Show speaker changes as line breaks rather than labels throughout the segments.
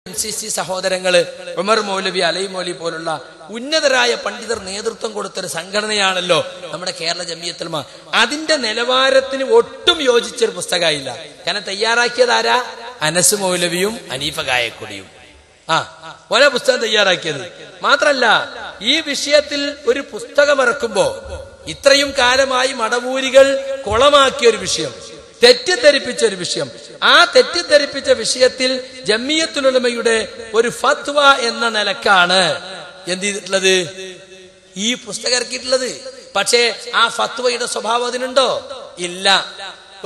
MCC സഹോദരങ്ങള്, Umar മൗലവി, അലൈ മൗലവി പോലുള്ള ഉന്നതരായ പണ്ഡിതർ നേതൃത്വം കൊടുത്തൊരു സംഘടനയാണല്ലോ നമ്മുടെ കേരള ജമിയത്തുൽ ഉലമ. അതിന്റെ നിലവാരത്തിന് ഒട്ടും യോജിച്ചൊരു പുസ്തകമായില്ല. കാരണം തയ്യാറാക്കിയത് ആരാ? അനസ് മൗലവിയും ഹനീഫ കായക്കൊടിയും. ഓരോ പുസ്തകം തയ്യാറാക്കിയത് മാത്രല്ല, ഈ വിഷയത്തിൽ ഒരു പുസ്തകം ഇറക്കുമ്പോ ഇത്രയും കാലമായി മടവൂരികൾ കുളമാക്കിയ ഒരു വിഷയം, തെറ്റിദ്ധരിപ്പിച്ച ഒരു വിഷയം, ആ തെറ്റിദ്ധരിപ്പിച്ച വിഷയത്തിൽ ജമിയത്തുൽ ഉലമയുടെ ഒരു ഫത്വ എന്ന നിലക്കാണ് എന്ത് ചെയ്തിട്ടുള്ളത്, ഈ പുസ്തകം ഇറക്കിയിട്ടുള്ളത്. പക്ഷേ ആ ഫത്വയുടെ സ്വഭാവം അതിനുണ്ടോ? ഇല്ല.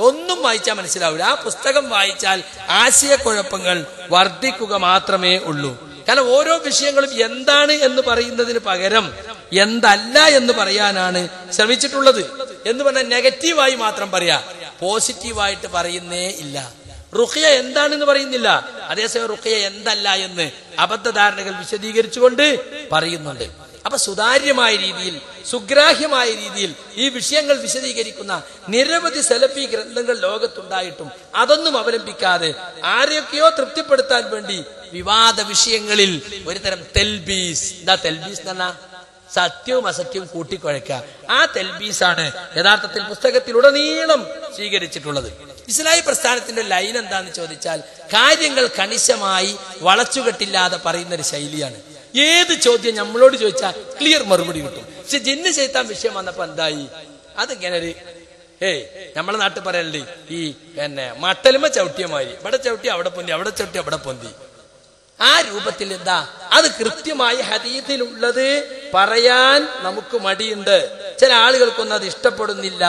ഒന്നും വായിച്ചാൽ മനസ്സിലാവില്ല. ആ പുസ്തകം വായിച്ചാൽ ആശയക്കുഴപ്പങ്ങൾ വർദ്ധിക്കുക മാത്രമേ ഉള്ളൂ. കാരണം ഓരോ വിഷയങ്ങളും എന്താണ് എന്ന് പറയുന്നതിന് പകരം എന്തല്ല എന്ന് പറയാനാണ് ശ്രമിച്ചിട്ടുള്ളത്. എന്ന് പറഞ്ഞാൽ നെഗറ്റീവായി മാത്രം പറയാ, പോസിറ്റീവായിട്ട് പറയുന്നേ ഇല്ല. റുഖിയ എന്താണെന്ന് പറയുന്നില്ല, അതേസമയം റുഖിയ എന്തല്ല എന്ന് അബദ്ധധാരണകൾ വിശദീകരിച്ചുകൊണ്ട് പറയുന്നുണ്ട്. അപ്പൊ സുതാര്യമായ രീതിയിൽ, സുഗ്രാഹ്യമായ രീതിയിൽ ഈ വിഷയങ്ങൾ വിശദീകരിക്കുന്ന നിരവധി സലഫി ഗ്രന്ഥങ്ങൾ ലോകത്തുണ്ടായിട്ടും അതൊന്നും അവലംബിക്കാതെ ആരെയൊക്കെയോ തൃപ്തിപ്പെടുത്താൻ വേണ്ടി വിവാദ വിഷയങ്ങളിൽ ഒരുതരം തെൽബീസ്, തെൽബീസ് എന്ന് പറഞ്ഞാൽ സത്യവും അസത്യവും കൂട്ടിക്കുഴയ്ക്കുക, ആ തെൽബീസാണ് യഥാർത്ഥത്തിൽ പുസ്തകത്തിലുടനീളം സ്വീകരിച്ചിട്ടുള്ളത്. ഇസ്ലാഹി പ്രസ്ഥാനത്തിന്റെ ലൈൻ എന്താന്ന് ചോദിച്ചാൽ കാര്യങ്ങൾ കണിശമായി വളച്ചുകെട്ടില്ലാതെ പറയുന്ന ഒരു ശൈലിയാണ്. ഏത് ചോദ്യം നമ്മളോട് ചോദിച്ചാൽ ക്ലിയർ മറുപടി കിട്ടും. പക്ഷെ ജിന്ന് ചെയ്താൻ വിഷയം വന്നപ്പോ എന്തായി, അതിങ്ങനെ ഒരു നമ്മളെ നാട്ടിൽ പറയലുണ്ട്, ഈ മട്ടലുമ ചവിട്ടിയ മാതിരി, ഇവിടെ ചവിട്ടി അവിടെ പൊന്തി, അവിടെ ചവിട്ടി അവിടെ പൊന്തി. ആ രൂപത്തിൽ എന്താ, അത് കൃത്യമായി ഹദീസിലുള്ളത് പറയാൻ നമുക്ക് മടിയുണ്ട്. ചില ആളുകൾക്കൊന്നും അത് ഇഷ്ടപ്പെടുന്നില്ല.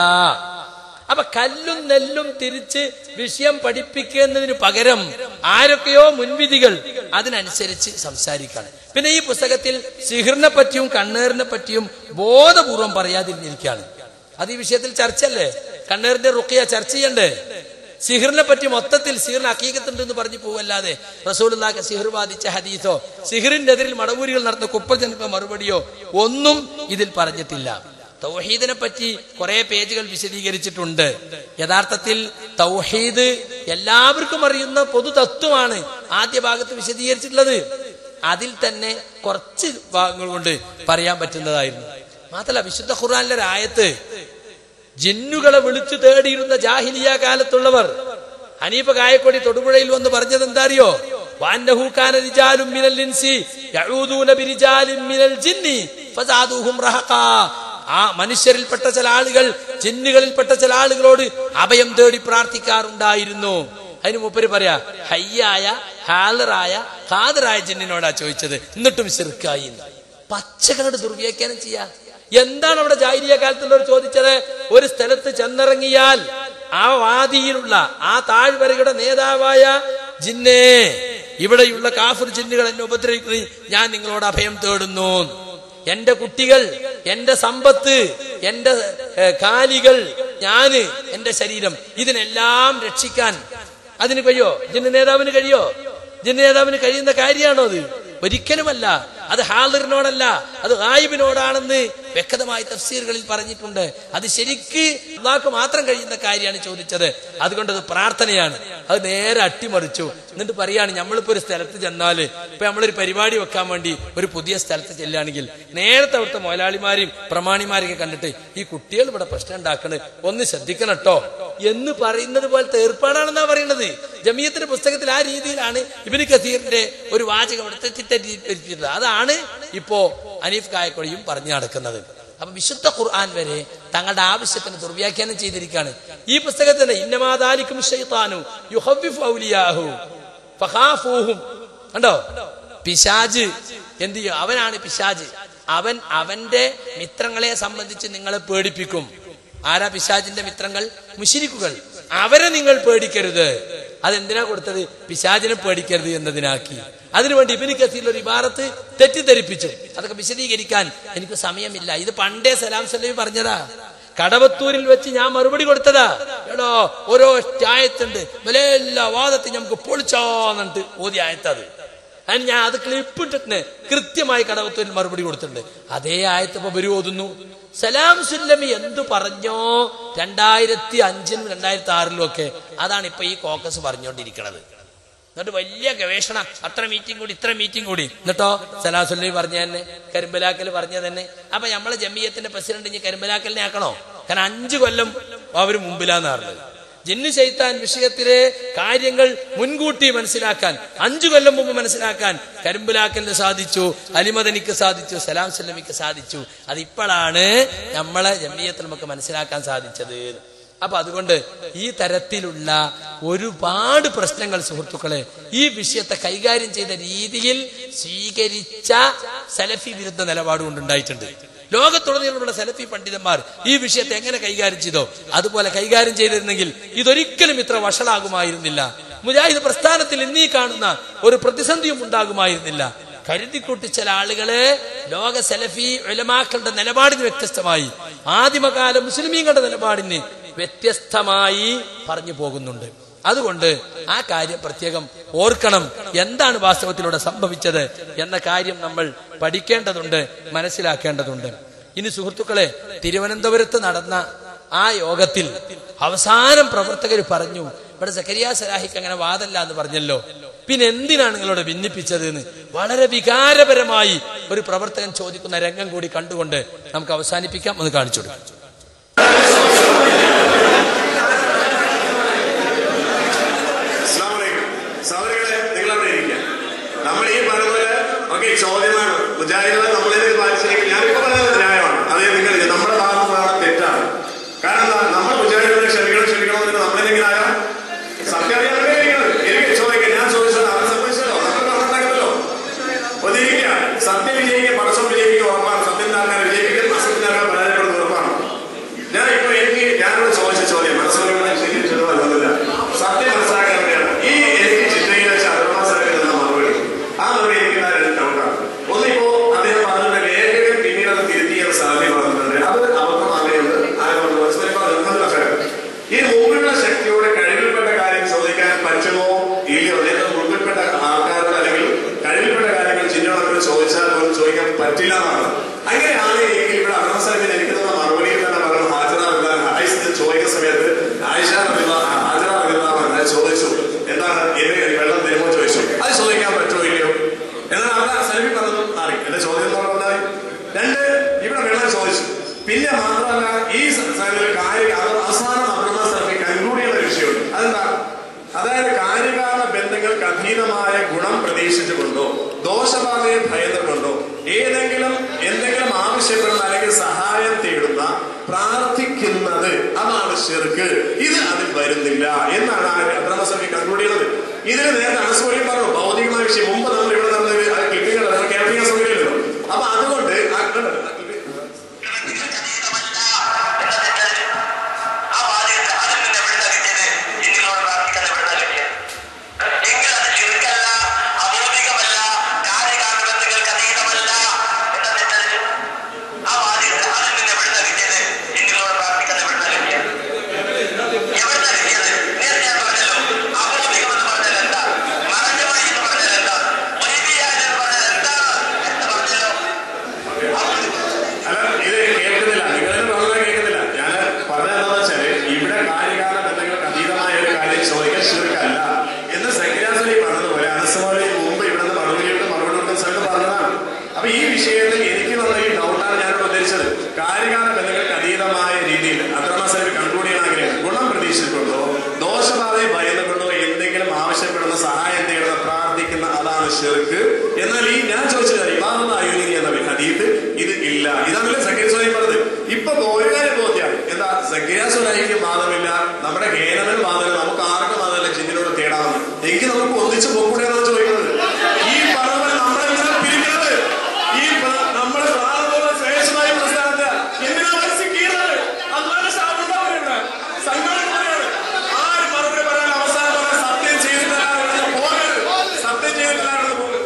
അപ്പൊ കല്ലും നെല്ലും തിരിച്ച് വിഷയം പഠിപ്പിക്കുന്നതിന് പകരം ആരൊക്കെയോ മുൻവിധികൾ അതിനനുസരിച്ച് സംസാരിക്കാണ്. പിന്നെ ഈ പുസ്തകത്തിൽ സിഹിറിനെ പറ്റിയും കണ്ണേറിനെ പറ്റിയും ബോധപൂർവം പറയാതിരുന്നിരിക്കുകയാണ്. അത് ഈ വിഷയത്തിൽ ചർച്ചയല്ലേ, കണ്ണേറിന്റെ റുഖിയ ചർച്ച ചെയ്യണ്ടേ? സിഹിറിനെ പറ്റി മൊത്തത്തിൽ സിഹിറിന് ഹഖീഖത്തുണ്ട് എന്ന് പറഞ്ഞു പോവല്ലാതെ റസൂലുള്ളാഹിക്ക് സിഹിർ ബാധിച്ച ഹദീസോ സിഹിറിനെതിരിൽ മടവൂരികൾ നടന്ന കുപ്പജനക മറുപടിയോ ഒന്നും ഇതിൽ പറഞ്ഞിട്ടില്ല. തൗഹീദിനെ പറ്റി കുറെ പേജുകൾ വിശദീകരിച്ചിട്ടുണ്ട്. യഥാർത്ഥത്തിൽ തൗഹീദ് എല്ലാവർക്കും അറിയുന്ന പൊതു തത്വമാണ് ആദ്യ ഭാഗത്ത് വിശദീകരിച്ചിട്ടുള്ളത്. അതിൽ തന്നെ കുറച്ച് ഭാഗങ്ങൾ കൊണ്ട് പറയാൻ പറ്റുന്നതായിരുന്നു. മാത്രമല്ല വിശുദ്ധ ഖുർആനിലെ ഒരു ആയത്ത്, ജിന്നുകളെ വിളിച്ചു തേടിയിരുന്ന ജാഹിലിയ കാലത്തുള്ളവർ ഹനീഫ കായക്കൊടി തൊടുപുഴയിൽ വന്ന് പറഞ്ഞത് എന്താ അറിയോ? വഅന്നഹു കാന റിജാലുൻ മിനൽ ഇൻസി യഊദൂന ബിരിജാലിൻ മിനൽ ജിന്നി ഫസാദൂഹും റഹഖാ. ആ മനുഷ്യരിൽപ്പെട്ട ചില ആളുകൾ ജിന്നുകളിൽപ്പെട്ട ചില ആളുകളോട് അഭയം തേടി പ്രാർത്ഥിക്കാറുണ്ടായിരുന്നു. അതിന് മൂപ്പര് പറയാ, ഹയ്യായ ഹാലറായ ഖാദിറായ ജിന്നിനോടാ ചോദിച്ചത്, എന്നിട്ടും ശിർക്കായി. പച്ചകളുടെ ദുർവ്യാഖ്യാനം ചെയ്യാ. എന്താണ് അവിടെ ജാഹിലിയ കാലത്തുള്ളവർ ചോദിച്ചത്? ഒരു സ്ഥലത്ത് ചെന്നിറങ്ങിയാൽ ആ വാദിയിലുള്ള ആ താഴ്വരയുടെ നേതാവായ ജിന്നേ, ഇവിടെയുള്ള കാഫിർ ജിന്നുകൾ എന്നെ ഉപദ്രവിക്കുന്നത്, ഞാൻ നിങ്ങളോട് അഭയം തേടുന്നു. എന്റെ കുട്ടികൾ, എന്റെ സമ്പത്ത്, എന്റെ കാലികൾ, ഞാന്, എന്റെ ശരീരം, ഇതിനെല്ലാം രക്ഷിക്കാൻ അതിന് കഴിയോ? ജിന്ന് നേതാവിന് കഴിയോ? ജിന്ന് നേതാവിന് കഴിയുന്ന കാര്യമാണോ അത്? ഒരിക്കലുമല്ല. അത് ഹാളിറിനോടല്ല, അത് ഗായിബിനോടാണെന്ന് വ്യക്തമായി തഫ്സീറുകളിൽ പറഞ്ഞിട്ടുണ്ട്. അത് ശരിക്ക് അല്ലാഹുക്ക് മാത്രം കഴിയുന്ന കാര്യമാണ് ചോദിച്ചത്. അതുകൊണ്ട് അത് പ്രാർത്ഥനയാണ്. അത് നേരെ അട്ടിമറിച്ചു. എന്നിട്ട് പറയാണ്, നമ്മളിപ്പോ ഒരു സ്ഥലത്ത് ചെന്നാല്, ഇപ്പൊ നമ്മളൊരു പരിപാടി വെക്കാൻ വേണ്ടി ഒരു പുതിയ സ്ഥലത്ത് ചെല്ലുകയാണെങ്കിൽ നേരത്തെ അവിടുത്തെ മുതലാളിമാരെയും പ്രമാണിമാരെയൊക്കെ കണ്ടിട്ട്, ഈ കുട്ടികൾ ഇവിടെ പ്രശ്നം ഉണ്ടാക്കണത് ഒന്ന് ശ്രദ്ധിക്കണം കേട്ടോ എന്ന് പറയുന്നത് പോലത്തെ ഏർപ്പാടാണെന്നാ പറയുന്നത്. ജമിയത്തിന്റെ പുസ്തകത്തിൽ ആ രീതിയിലാണ് ഇബ്നു കസീറിന്റെ ഒരു വാചകം ഇവിടെ തെറ്റിദ്ധരിച്ചിട്ടുള്ളത്. അതാണ് ഇപ്പോ ഹനീഫ് കായക്കൊടിയും പറഞ്ഞു നടക്കുന്നത്. അപ്പൊ വിശുദ്ധ ഖുർആൻ വരെ തങ്ങളുടെ ആവശ്യത്തിന് ദുർവ്യാഖ്യാനം ചെയ്തിരിക്കുകയാണ്. ഈ പുസ്തകത്തിന്റെ ഇന്നമാദാലിക്കും ശൈത്താനു യുഖവ്വിഫു ഔലിയാഹു ഫഖാഫൂഹും, കണ്ടോ? പിശാച് എന്ത് ചെയ്യും? അവനാണ് പിശാച്. അവൻ അവന്റെ മിത്രങ്ങളെ സംബന്ധിച്ച് നിങ്ങളെ പേടിപ്പിക്കും. ആരാ പിശാചിന്റെ മിത്രങ്ങൾ? മുശ്രിക്കുകൾ. അവരെ നിങ്ങൾ പേടിക്കരുത്. അതെന്തിനാ കൊടുത്തത്? പിശാചിനെ പേടിക്കരുത് എന്നതിനാക്കി. അതിനുവേണ്ടി ഇബ്നു കസീർ ഒരു ഇബാറത്ത് തെറ്റിദ്ധരിപ്പിച്ചു. അതൊക്കെ വിശദീകരിക്കാൻ എനിക്ക് സമയമില്ല. ഇത് പണ്ടേ സലാം സല്ലമി പറഞ്ഞതാ. കടവത്തൂരിൽ വെച്ച് ഞാൻ മറുപടി കൊടുത്തതാ. എടോ, ഓരോ ആയത്തുണ്ട്, എല്ലാ വാദത്തിൽ നമുക്ക് പൊളിച്ചോന്നിട്ട് ഓതി ആയത്തത്. അതിന് ഞാൻ അത് ക്ലിപ്പിട്ടിട്ട് കൃത്യമായി കടവത്തൂരിൽ മറുപടി കൊടുത്തിട്ടുണ്ട്. അതേ ആയത്ത് ഇപ്പൊ ഇവര് ഓതുന്നു. സലാം സുല്ലമി എന്തു പറഞ്ഞോ 2005 2006 ഒക്കെ, അതാണ് ഇപ്പൊ ഈ കോക്കസ് പറഞ്ഞുകൊണ്ടിരിക്കുന്നത്. എന്നിട്ട് വലിയ ഗവേഷണം, അത്ര മീറ്റിംഗ് കൂടി, ഇത്ര മീറ്റിംഗ് കൂടി. എന്നിട്ടോ സലാസുല്ലി പറഞ്ഞ തന്നെ, കരിമ്പലാക്കൽ പറഞ്ഞ തന്നെ. അപ്പൊ നമ്മളെ ജമിയത്തിന്റെ പ്രസിഡന്റ് ഇനി കരിമ്പലാക്കലിനെ ആക്കണോ? കാരണം 5 കൊല്ലം അവർ മുമ്പിലാന്ന് പറഞ്ഞത്. ജിന്നു ശൈത്താൻ വിഷയത്തിലെ കാര്യങ്ങൾ മുൻകൂട്ടി മനസ്സിലാക്കാൻ 5 കൊല്ലം മുമ്പ് മനസ്സിലാക്കാൻ കരിമ്പലാക്കലിന് സാധിച്ചു, അലിമദനിക്ക് സാധിച്ചു, സലാം സല്ലമിക്ക് സാധിച്ചു. അതിപ്പോഴാണ് നമ്മളെ ജമിയത്തിൽ നമുക്ക് മനസ്സിലാക്കാൻ സാധിച്ചത്. അപ്പൊ അതുകൊണ്ട് ഈ തരത്തിലുള്ള ഒരുപാട് പ്രശ്നങ്ങൾ സുഹൃത്തുക്കളെ ഈ വിഷയത്തെ കൈകാര്യം ചെയ്ത രീതിയിൽ സ്വീകരിച്ച സലഫി വിരുദ്ധ നിലപാടുകൊണ്ടുണ്ടായിട്ടുണ്ട്. ലോകത്തുടനീളമുള്ള സലഫി പണ്ഡിതന്മാർ ഈ വിഷയത്തെ എങ്ങനെ കൈകാര്യം ചെയ്തോ അതുപോലെ കൈകാര്യം ചെയ്തിരുന്നെങ്കിൽ ഇതൊരിക്കലും ഇത്ര വഷളാകുമായിരുന്നില്ല. മുജാഹിദ് പ്രസ്ഥാനത്തിൽ ഇന്നീ കാണുന്ന ഒരു പ്രതിസന്ധിയും ഉണ്ടാകുമായിരുന്നില്ല. കരുതിക്കൂട്ടി ചില ആളുകളെ ലോക സലഫി ഉലമാക്കളുടെ നിലപാടിന് വ്യത്യസ്തമായി, ആദിമകാല മുസ്ലിമീങ്ങളുടെ നിലപാടിന് വ്യത്യസ്തമായി പറഞ്ഞു പോകുന്നുണ്ട്. അതുകൊണ്ട് ആ കാര്യം പ്രത്യേകം ഓർക്കണം. എന്താണ് വാസ്തവത്തിലൂടെ സംഭവിച്ചത് എന്ന കാര്യം നമ്മൾ പഠിക്കേണ്ടതുണ്ട്, മനസ്സിലാക്കേണ്ടതുണ്ട്. ഇനി സുഹൃത്തുക്കളെ, തിരുവനന്തപുരത്ത് നടന്ന ആ യോഗത്തിൽ അവസാനം പ്രവർത്തകർ പറഞ്ഞു, ഇവിടെ സക്കരിയ സലാഹിക്ക് അങ്ങനെ വാദല്ല എന്ന് പറഞ്ഞല്ലോ, പിന്നെ എന്തിനാണ് നിങ്ങളോട് ഭിന്നിപ്പിച്ചത് എന്ന് വളരെ വികാരപരമായി ഒരു പ്രവർത്തകൻ ചോദിക്കുന്ന രംഗം കൂടി കണ്ടുകൊണ്ട് നമുക്ക് അവസാനിപ്പിക്കാം. ഒന്ന് കാണിച്ചു കൊടുക്കാം.
നമ്മൾ ഈ പറഞ്ഞത് ഓക്കെ ചോദ്യമാണ്. മുജാഹിദുകൾ നമ്മളിത് പാലിച്ചിരിക്കും. ഞാനിപ്പോ പറയുന്നത് ന്യായമാണ്. അത് നിങ്ങൾ നമ്മുടെ ഭാഗത്തുനിന്നാണ് തെറ്റാണ്. കാരണം എന്താ, നമ്മൾ മുജാഹിദുകളെ ക്ഷമിക്കണം നമ്മളെങ്ങനെ ആയാൽ സത്യം അറിയാതെ എനിക്ക് ചോദിക്കാം. ഞാൻ ചോദിച്ചത് അവൻ സംഭവിച്ചല്ലോ, നമ്മൾ പറഞ്ഞിട്ടുണ്ടല്ലോ. ഒന്നിരിക്കുക, സത്യം വിജയിക്കുക, പടസം വിജയിക്കുക ഉറപ്പാണ്. സത്യത്തിന്റെ ആൾക്കാർ വിജയിക്കുക, അസത്യത്തിന്റെ ആൾക്കാർ പരാജയപ്പെടുന്നത് ഉറപ്പാണ്. ഞാനിവിടെ ചോദിച്ച ചോദ്യം മനസ്സിലാക്കാൻ ശരിക്കും അതൊന്നുമില്ല. സത്യം മനസ്സിലാക്കാൻ വേണ്ടിയാണ് ഈ എനിക്ക് ചിന്തയിൽ വെച്ച അറുപത് മറുപടി. ആ മറുപടി എനിക്ക് ഡൗട്ടാണ്. ഒന്നിപ്പോ അദ്ദേഹം പറഞ്ഞിട്ട് ലേഖകൻ പിന്നീട് അത് തിരുത്തിയ സാധ്യത പറഞ്ഞിട്ടുണ്ട്. അത് അബദ്ധമാകുന്നത് ഈ മുമ്പിലുള്ള ശക്തിയോടെ കഴിവിൽപ്പെട്ട കാര്യം ചോദിക്കാൻ പറ്റുമോ ഇല്ലയോ, അദ്ദേഹം മുമ്പിൽപ്പെട്ട ആൾക്കാരോട് അല്ലെങ്കിൽ കഴിവിൽപ്പെട്ട കാര്യങ്ങൾ ചിഹ്നങ്ങളൊക്കെ ചോദിച്ചാൽ പോലും ചോദിക്കാൻ പറ്റില്ല എന്നാണ്. അങ്ങനെയാണ് എങ്കിൽ ഇവിടെ അറുപത് എനിക്ക് തന്ന മറുപടിയിൽ തന്നെ പറഞ്ഞു ചോദിക്കുന്ന സമയത്ത് ആയിഷ ചോദിച്ചു, എന്താണ് വെള്ളം തരുമോ ചോദിച്ചു. അത് ചോദിക്കാൻ പറ്റുമോ ഇല്ലയോ എന്നാൽ അവിടെ സലഫി പറഞ്ഞു മാറി. എന്റെ ചോദ്യം എന്ന് പറഞ്ഞാൽ 2 ഇവിടെ വെള്ളം ചോദിച്ചു. പിന്നെ മാത്രമല്ല ഈ അവസാനം അബ്ദുള്ള സലഫി കൺക്ലൂഡ് ചെയ്യുന്ന വിഷയമുണ്ട്. അതെന്താ, അതായത് കാര്യകാല ബന്ധങ്ങൾക്ക് അധീനമായ ഗുണം പ്രതീക്ഷിച്ചുകൊണ്ടോ ദോഷബാധയെ ഭയന്നുകൊണ്ടോ എന്തെങ്കിലും ആവശ്യപ്പെടുന്ന അല്ലെങ്കിൽ സഹായം തേടുന്ന പ്രാർത്ഥിക്കുന്നത് അതാണ് ശിർക്ക്, ഇത് അതിൽ വരുന്നില്ല എന്നാണ് അബ്ദുള്ള സലഫി കൺക്ലൂഡ് ചെയ്യുന്നത്. ഇതിന് നേരത്തെ അനസ്മോലി പറഞ്ഞു ഭൗതികമായ വിഷയം. മുമ്പ് നമ്മൾ ഇവിടെ നടന്ന ക്ലിപ്പിങ്ങൾ കേൾപ്പിക്കാൻ സൗകര്യമല്ലോ. അപ്പൊ അതുകൊണ്ട് ശിർക്ക്. എന്നാൽ ഈ ഞാൻ ചോദിച്ചത് ഹദീത്ത് ഇത് ഇല്ല. ഇതാണല്ലേ സക്കീർ സുലൈം പറഞ്ഞത്. ഇപ്പൊ ഒരു കാര്യം ബോധ്യമാണ്. എന്താ, സക്കീർ സുലൈമിക്ക് വാദമില്ല, നമ്മുടെ ഹേനമൻ വാദമില്ല, നമുക്ക് ആർക്കും വാദമില്ല, ജിന്നിനോട് തേടാമെന്ന്. എങ്കിൽ നമുക്ക് ഒന്നിച്ച് പോക്കൂടെ എന്നാണ് ചോദിക്കുന്നത്. ഈ പറഞ്ഞ നമ്മളെന്തിനാ പിരിക്കുന്നത്? ഈ നമ്മള് പ്രാണമുള്ള ശ്രേഷ്ഠമായ പ്രസ്ഥാനത്ത് എന്തിനാ മനസ്സിക്കുന്നത്? അതുപോലെ സാധനം സംഘടന പറയാണ്. ആര് മറുപടി പറയാൻ അവസാനം പറയാൻ സത്യം ചെയ്തിട്ടാണ് പോകരുത്, സത്യം ചെയ്തിട്ടാണ് പോകുന്നത്.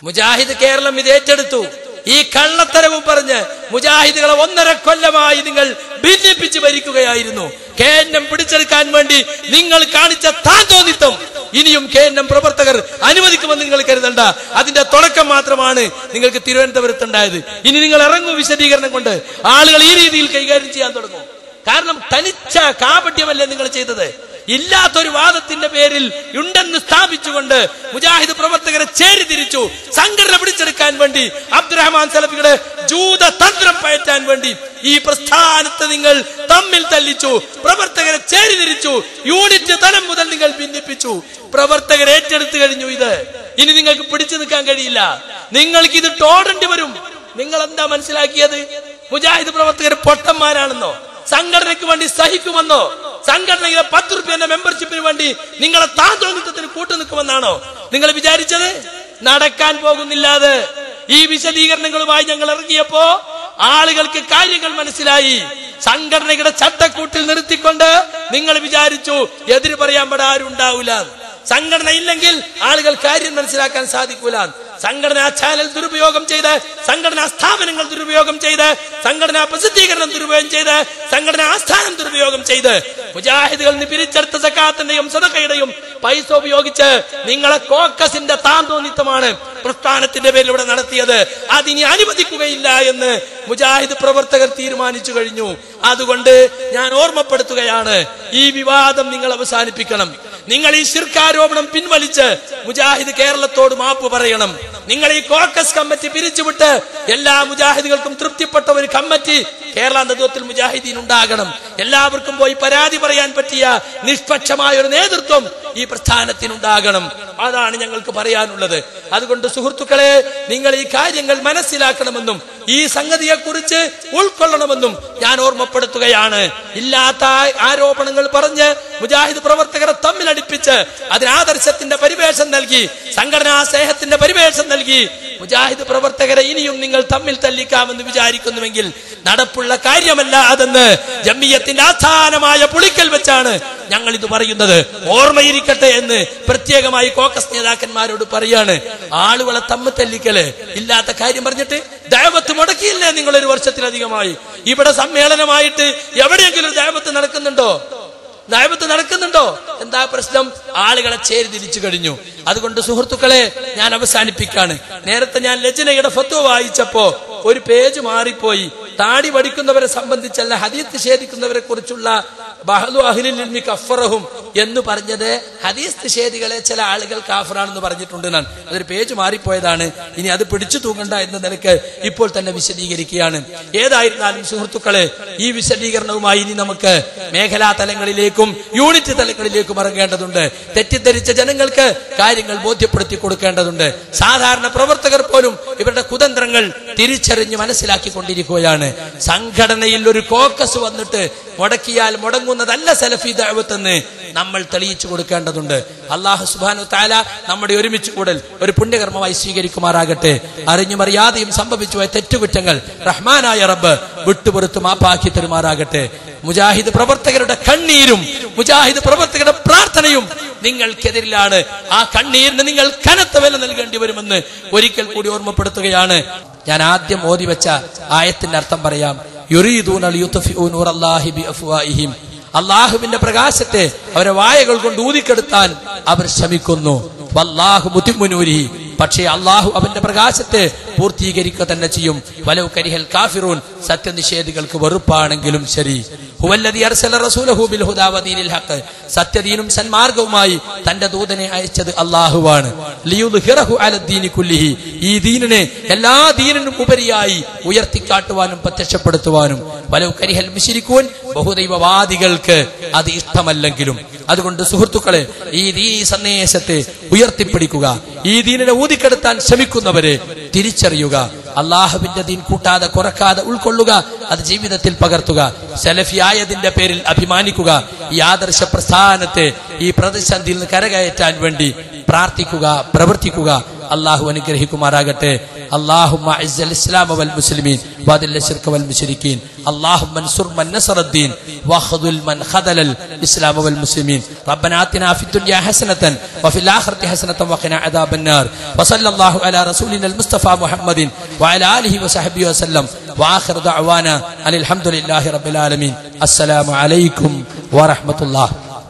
മുജാഹിദ് കേരളം ഇത് ഏറ്റെടുത്തു. ഈ കള്ളത്തരവും പറഞ്ഞ് മുജാഹിദുകളെ 1.5 കൊല്ലമായി നിങ്ങൾ ഭിന്നിപ്പിച്ച് ഭരിക്കുകയായിരുന്നു. KNM പിടിച്ചെടുക്കാൻ വേണ്ടി നിങ്ങൾ കാണിച്ച താന്തോന്നിത്തം ഇനിയും KNM പ്രവർത്തകർ അനുവദിക്കുമെന്ന് നിങ്ങൾ കരുതണ്ട. അതിന്റെ തുടക്കം മാത്രമാണ് നിങ്ങൾക്ക് തിരുവനന്തപുരത്തുണ്ടായത്. ഇനി നിങ്ങൾ ഇറങ്ങും വിശദീകരണം കൊണ്ട് ആളുകൾ ഈ രീതിയിൽ കൈകാര്യം ചെയ്യാൻ തുടങ്ങും. കാരണം തനിച്ച കാപട്യമല്ലേ നിങ്ങൾ ചെയ്തത്. ഇല്ലാത്തൊരു വാദത്തിന്റെ പേരിൽ ഉണ്ടെന്ന് സ്ഥാപിച്ചുകൊണ്ട് മുജാഹിദ് പ്രവർത്തകരെ ചേരിതിരിച്ചു. സംഘടന പിടിച്ചെടുക്കാൻ വേണ്ടി അബ്ദുറഹ്മാൻ സലഫിയുടെ ജൂത തന്ത്രം പയറ്റാൻ വേണ്ടി ഈ പ്രസ്ഥാനത്തെ നിങ്ങൾ തമ്മിൽ തല്ലിച്ചു. പ്രവർത്തകരെ ചേരിതിരിച്ചു. യൂണിറ്റ് തലം മുതൽ നിങ്ങൾ ഭിന്നിപ്പിച്ചു. പ്രവർത്തകരെ ഏറ്റെടുത്തു കഴിഞ്ഞു. ഇത് ഇനി നിങ്ങൾക്ക് പിടിച്ചു നിൽക്കാൻ കഴിയില്ല. നിങ്ങൾക്ക് ഇത് തോടേണ്ടി വരും. നിങ്ങൾ എന്താ മനസ്സിലാക്കിയത്? മുജാഹിദ് പ്രവർത്തകർ പൊട്ടന്മാരാണെന്നോ, സംഘടനയ്ക്ക് വേണ്ടി സഹിക്കുമെന്നോ, സംഘടനയിലെ 10 രൂപയുടെ മെമ്പർഷിപ്പിന് വേണ്ടി നിങ്ങളെ താന്തോന്നിത്തത്തിന് കൂട്ടുനിൽക്കുമെന്നാണോ നിങ്ങൾ വിചാരിച്ചത്? നടക്കാൻ പോകുന്നില്ലാതെ. ഈ വിശദീകരണങ്ങളുമായി ഞങ്ങൾ ഇറങ്ങിയപ്പോ ആളുകൾക്ക് കാര്യങ്ങൾ മനസ്സിലായി. സംഘടനയുടെ ചട്ടക്കൂട്ടിൽ നിർത്തിക്കൊണ്ട് നിങ്ങൾ വിചാരിച്ചു എതിര് പറയാൻ ഇവിടെ ആരും ഉണ്ടാവില്ല. സംഘടന ഇല്ലെങ്കിൽ ആളുകൾ കാര്യം മനസ്സിലാക്കാൻ സാധിക്കൂല. സംഘടനാ ചാനൽ ദുരുപയോഗം ചെയ്ത്, സംഘടനാ സ്ഥാപനങ്ങൾ ദുരുപയോഗം ചെയ്ത്, സംഘടനാ പ്രസിദ്ധീകരണം ദുരുപയോഗം ചെയ്ത്, സംഘടനാ ആസ്ഥാനം ദുരുപയോഗം ചെയ്ത് മുജാഹിദുകളിൽ നിന്ന് പിരിച്ചെടുത്ത സകാത്തിന്റെയും സദഖയുടെയും പൈസ ഉപയോഗിച്ച് നിങ്ങളെ കോക്കസിന്റെ താന്തോന്നിത്തമാണ് പ്രസ്ഥാനത്തിന്റെ പേരിൽ ഇവിടെ നടത്തിയത്. അതിനി അനുവദിക്കുകയില്ല എന്ന് മുജാഹിദ് പ്രവർത്തകർ തീരുമാനിച്ചു കഴിഞ്ഞു. അതുകൊണ്ട് ഞാൻ ഓർമ്മപ്പെടുത്തുകയാണ്, ഈ വിവാദം നിങ്ങൾ അവസാനിപ്പിക്കണം. നിങ്ങൾ ഈ ശിർക്കാരോപണം പിൻവലിച്ച് മുജാഹിദ് കേരളത്തോട് മാപ്പ് പറയണം. നിങ്ങൾ ഈ കോക്കസ് കമ്മിറ്റി പിരിച്ചുവിട്ട് എല്ലാ മുജാഹിദുകൾക്കും തൃപ്തിപ്പെട്ട ഒരു കമ്മിറ്റി കേരള നേതൃത്വത്തിൽ മുജാഹിദീൻ ഉണ്ടാകണം. എല്ലാവർക്കും പോയി പരാതി പറയാൻ പറ്റിയ നിഷ്പക്ഷമായ ഒരു നേതൃത്വം ഈ പ്രസ്ഥാനത്തിനുണ്ടാകണം. അതാണ് ഞങ്ങൾക്ക് പറയാനുള്ളത്. അതുകൊണ്ട് സുഹൃത്തുക്കളെ, നിങ്ങൾ ഈ കാര്യങ്ങൾ മനസ്സിലാക്കണമെന്നും ഈ സംഗതിയെ കുറിച്ച് ഉൾക്കൊള്ളണമെന്നും ഞാൻ ഓർമ്മപ്പെടുത്തുകയാണ്. ഇല്ലാത്ത ആരോപണങ്ങൾ പറഞ്ഞ് മുജാഹിദ് പ്രവർത്തകരെ തമ്മിലടിപ്പിച്ച് അതിനാദർശത്തിന്റെ പരിവേഷം നൽകി, സംഘടനാ സ്നേഹത്തിന്റെ പരിവേഷം നൽകി മുജാഹിദ് പ്രവർത്തകരെ ഇനിയും നിങ്ങൾ തമ്മിൽ തല്ലിക്കാമെന്ന് വിചാരിക്കുന്നുവെങ്കിൽ നടപ്പുള്ള കാര്യമല്ല അതെന്ന് ജമിയത്തിന്റെ ആസ്ഥാനമായ പുളിക്കൽ വെച്ചാണ് ഞങ്ങൾ ഇത് പറയുന്നത്. ഓർമ്മയിരിക്കട്ടെ എന്ന് പ്രത്യേകമായി കോക്കസ് നേതാക്കന്മാരോട് പറയാണ്. ആളുകളെ തമ്മിൽ തല്ലിക്കല് ഇല്ലാത്ത കാര്യം പറഞ്ഞിട്ട് ദഅവത്ത് മുടക്കിയില്ലേ നിങ്ങൾ 1 വർഷത്തിലധികമായി? ഇവിടെ സമ്മേളനമായിട്ട് എവിടെയെങ്കിലും ദഅവത്ത് നടക്കുന്നുണ്ടോ? എന്താ പ്രശ്നം? ആളുകളെ ചേരിതിരിച്ചു കഴിഞ്ഞു. അതുകൊണ്ട് സുഹൃത്തുക്കളെ, ഞാൻ അവസാനിപ്പിക്കാണ്. നേരത്തെ ഞാൻ ലജ്നയുടെ ഫത്വ വായിച്ചപ്പോ ഒരു പേജ് മാറിപ്പോയി. താടി വടിക്കുന്നവരെ സംബന്ധിച്ചല്ല, ഹദീസ് നിഷേധിക്കുന്നവരെ കുറിച്ചുള്ള ബഹ്ലു അഹ്ലിൽ ഇൽമി കഫറഹും എന്ന് പറഞ്ഞത് ഹദീസ് നിഷേധികളെ ചില ആളുകൾ കാഫറാണെന്ന് പറഞ്ഞിട്ടുണ്ട്. ഞാൻ അതൊരു പേജ് മാറിപ്പോയതാണ്. ഇനി അത് പിടിച്ചു തൂങ്ങണ്ട എന്ന നിലക്ക് ഇപ്പോൾ തന്നെ വിശദീകരിക്കുകയാണ്. ഏതായിരുന്നാലും സുഹൃത്തുക്കളെ, ഈ വിശദീകരണവുമായി ഇനി നമുക്ക് മേഖലാ തലങ്ങളിലേക്കും യൂണിറ്റ് തലങ്ങളിലേക്കും ഇറങ്ങേണ്ടതുണ്ട്. തെറ്റിദ്ധരിച്ച ജനങ്ങൾക്ക് കാര്യങ്ങൾ ബോധ്യപ്പെടുത്തി കൊടുക്കേണ്ടതുണ്ട്. സാധാരണ പ്രവർത്തകർ പോലും ഇവരുടെ കുതന്ത്രങ്ങൾ തിരിച്ചറിഞ്ഞ് മനസ്സിലാക്കിക്കൊണ്ടിരിക്കുകയാണ്. സംഘടനയിൽ ഒരു കോക്കസ് വന്നിട്ട് മുടക്കിയാൽ മുടങ്ങുന്നതല്ല സലഫി ദഅവത്ത് എന്ന് നമ്മൾ തെളിയിച്ചു കൊടുക്കേണ്ടതുണ്ട്. അല്ലാഹു സുബ്ഹാനഹു തആല നമ്മുടെ ഒരുമിച്ച് കൂടൽ ഒരു പുണ്യകർമ്മമായി സ്വീകരിക്കുമാറാകട്ടെ. അറിഞ്ഞും അറിയാതെയും സംഭവിച്ചുപോയ തെറ്റുകുറ്റങ്ങൾ റഹ്മാനായ റബ്ബ് വിട്ടുപുറത്ത് മാപ്പാക്കി തരുമാറാകട്ടെ. മുജാഹിദ് പ്രവർത്തകരുടെ കണ്ണീരും മുജാഹിദ് പ്രവർത്തകരുടെ പ്രാർത്ഥനയും നിങ്ങൾക്കെതിരിലാണ്. ആ കണ്ണീരിന് നിങ്ങൾ കനത്ത വില നൽകേണ്ടി വരുമെന്ന് ഒരിക്കൽ കൂടി ഓർമ്മപ്പെടുത്തുകയാണ്. ഞാൻ ആദ്യം ഓതി വെച്ച ആയത്തിന്റെ അർത്ഥം പറയാം. യുരീദൂന ലിയുത്ഫിഉ നൂറല്ലാഹി ബിഅഫ്വാഹിഹിം. അല്ലാഹുവിന്റെ പ്രകാശത്തെ അവരെ വായകൾ കൊണ്ട് ഊതിക്കെടുത്താൻ അവർ ശ്രമിക്കുന്നു. വല്ലാഹു മുതിമ്മു നൂരിഹി. പക്ഷേ അല്ലാഹു അവന്റെ പ്രകാശത്തെ പൂർത്തീകരിക്കുക തന്നെ ചെയ്യും. വലൗ കരിഹൽ കാഫിറൂൻ. സത്യനിഷേധികൾക്ക് വെറുപ്പാണെങ്കിലും ശരി. ഹുവല്ലദീ അർസല റസൂലഹു ബിൽ ഹുദാ വദീനിൽ ഹഖ്. സത്യദീനും സന്മാർഗവുമായി തന്റെ ദൂതനെ അയച്ചത് അല്ലാഹുവാണ്. ലിയുദ്ഹിറഹു അലദ്ദീനി കുല്ലിഹി. ഈ ദീനിനെ എല്ലാ ദീനിനും ഉപരിയായി ഉയർത്തിക്കാട്ടുവാനും പ്രത്യക്ഷപ്പെടുത്തുവാനും. വലൗ കരിഹൽ മുശ്രികൂൻ. ബഹുദൈവവാദികൾക്ക് അത് ഇഷ്ടമല്ലെങ്കിലും. അതുകൊണ്ട് സുഹൃത്തുക്കളെ, ഈ ദീനി സന്ദേശത്തെ ഉയർത്തിപ്പിടിക്കുക. ഈ ദീനിനെ ഊതിക്കെടുത്താൻ ശ്രമിക്കുന്നവരെ തിരിച്ചറിയുക. അള്ളാഹുവിന്റെ ദീൻ കൂട്ടാതെ കുറക്കാതെ ഉൾക്കൊള്ളുക. അത് ജീവിതത്തിൽ പകർത്തുക. സലഫിയായതിന്റെ പേരിൽ അഭിമാനിക്കുക. ഈ ആദർശ പ്രസ്ഥാനത്തെ ഈ പ്രതിസന്ധിയിൽ നിന്ന് കരകയറ്റാൻ വേണ്ടി പ്രാർത്ഥിക്കുക, പ്രവർത്തിക്കുക. അള്ളാഹു അനുഗ്രഹിക്കുമാറാകട്ടെ. اللهم اعز الاسلام والمسلمين واذل الشرك والمشركين اللهم انصر من نصر الدين واخذل من خذل الاسلام والمسلمين ربنا آتنا في الدنيا حسنة وفي الآخرة حسنة وقنا عذاب النار وصلى الله على رسولنا المصطفى محمد وعلى آله وصحبه وسلم وآخر دعوانا أن الحمد لله رب العالمين. السلام عليكم ورحمة الله.